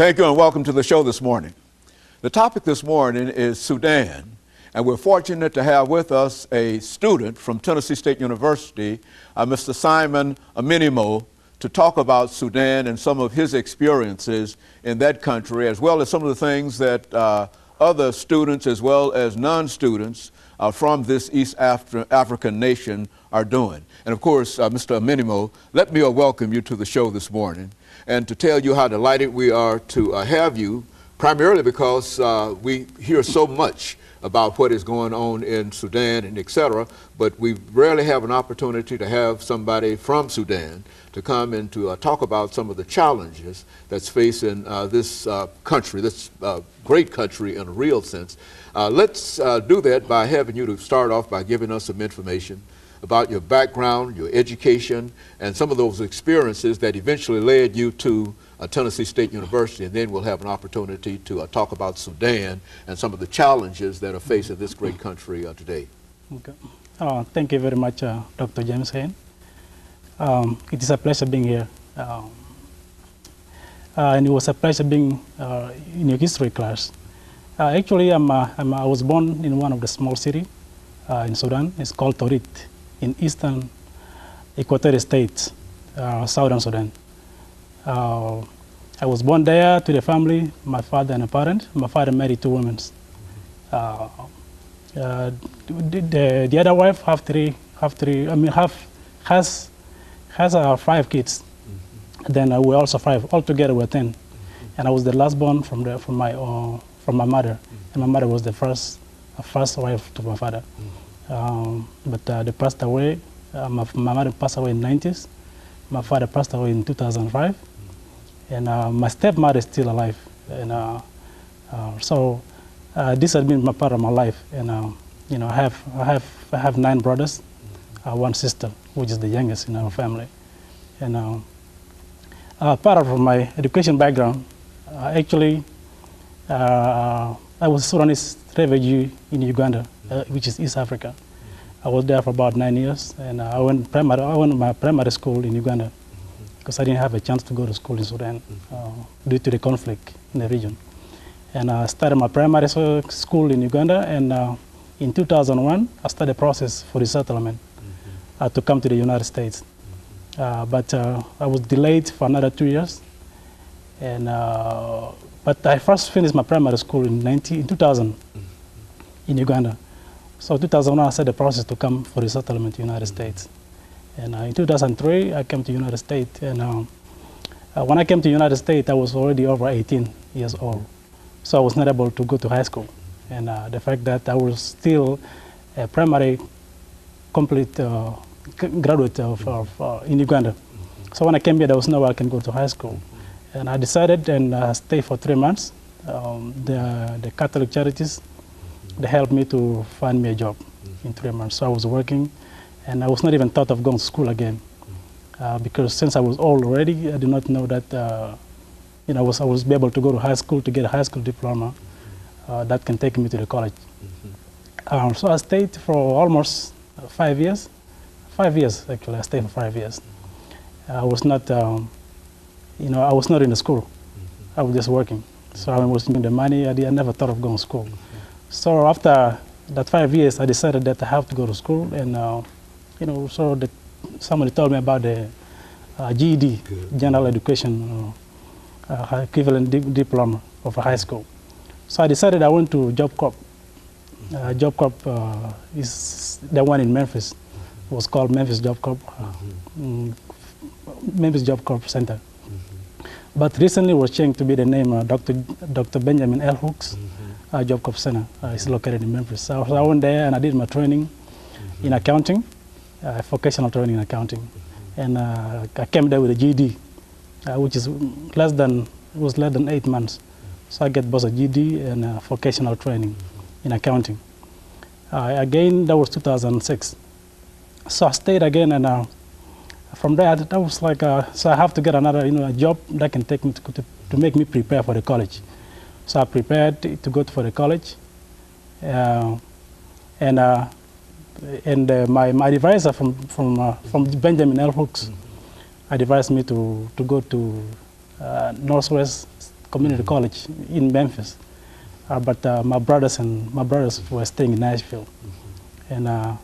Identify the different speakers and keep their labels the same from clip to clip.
Speaker 1: Thank you and welcome to the show this morning. The topic this morning is Sudan, and we're fortunate to have with us a student from Tennessee State University, Mr. SMinimose1, to talk about Sudan and some of his experiences in that country, as well as some of the things that other students as well as non-students from this East African nation are doing. And of course, Mr. SMinimose1, let me welcome you to the show this morning and to tell you how delighted we are to have you, primarily because we hear so much about what is going on in Sudan and et cetera, but we rarely have an opportunity to have somebody from Sudan to come and to talk about some of the challenges that's facing this country, this great country in a real sense. Let's do that by having you to start off by giving us some information about your background, your education, and some of those experiences that eventually led you to Tennessee State University, and then we'll have an opportunity to talk about Sudan and some of the challenges that are facing this great country today.
Speaker 2: Okay. Thank you very much, Dr. James Hain. It is a pleasure being here. And it was a pleasure being in your history class. Actually, I was born in one of the small cities in Sudan. It's called Torit, in eastern Equatorial States, southern Sudan. I was born there to the family, my father and a parent. My father married two women. The other wife has 5 kids. Then we also 5. Altogether we're 10. And I was the last born from my mother. And my mother was the first wife to my father. But they passed away. My mother passed away in the 90s. My father passed away in 2005. And my stepmother is still alive. And so this has been my part of my life. And you know, I have 9 brothers, 1 sister, which is the youngest in our family. And part of my education background, actually, I was a Sudanese refugee in Uganda, which is East Africa. I was there for about 9 years, and I went to my primary school in Uganda because I didn't have a chance to go to school in Sudan due to the conflict in the region. And I started my primary school in Uganda, and in 2001, I started a process for resettlement to come to the United States. But I was delayed for another 2 years. And but I first finished my primary school in 2000 in Uganda. So 2001, I started the process to come for resettlement to the United States. And in 2003, I came to the United States. And when I came to the United States, I was already over 18 years old. So I was not able to go to high school. And the fact that I was still a primary complete graduate in Uganda. So when I came here, there was no way I can go to high school. And I decided and stayed for 3 months. The Catholic charities, they helped me to find me a job in 3 months. So I was working, and I was not even thought of going to school again. Because since I was old already, I did not know that you know, I was be able to go to high school to get a high school diploma that can take me to the college. So I stayed for almost 5 years. 5 years, actually. I stayed for 5 years. I was not, you know, I was not in the school. I was just working. So I was making the money. I never thought of going to school. So after that 5 years, I decided that I have to go to school. And, you know, so somebody told me about the GED, General Education, equivalent diploma of a high school. So I decided I went to Job Corps. Job Corps is the one in Memphis. It was called Memphis Job Corps, Memphis Job Corps Center. But recently it was changed to be the name Dr. Benjamin L. Hooks Job Corps Center. It's located in Memphis. So I went there and I did my training in accounting, vocational training in accounting. And I came there with a GED, which is less than 8 months. So I get both a GED and vocational training in accounting. Again, that was 2006. So I stayed again, and from there, that was like, so I have to get another, you know, a job that can take me to make me prepare for the college. So I prepared to go for the college, and my advisor from Benjamin L. Hooks advised me to go to Northwest community college in Memphis. But my brothers were staying in Nashville, and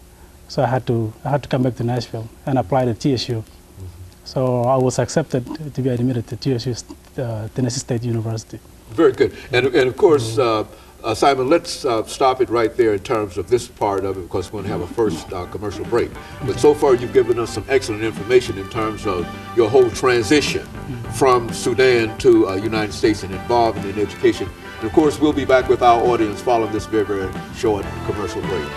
Speaker 2: so I had to come back to Nashville and apply to TSU. So I was accepted to be admitted to TSU, Tennessee State University.
Speaker 1: Very good. And of course, Simon, let's stop it right there in terms of this part of it, because we're going to have a first commercial break. But so far, you've given us some excellent information in terms of your whole transition from Sudan to United States and involvement in education. And of course, we'll be back with our audience following this very, very short commercial break.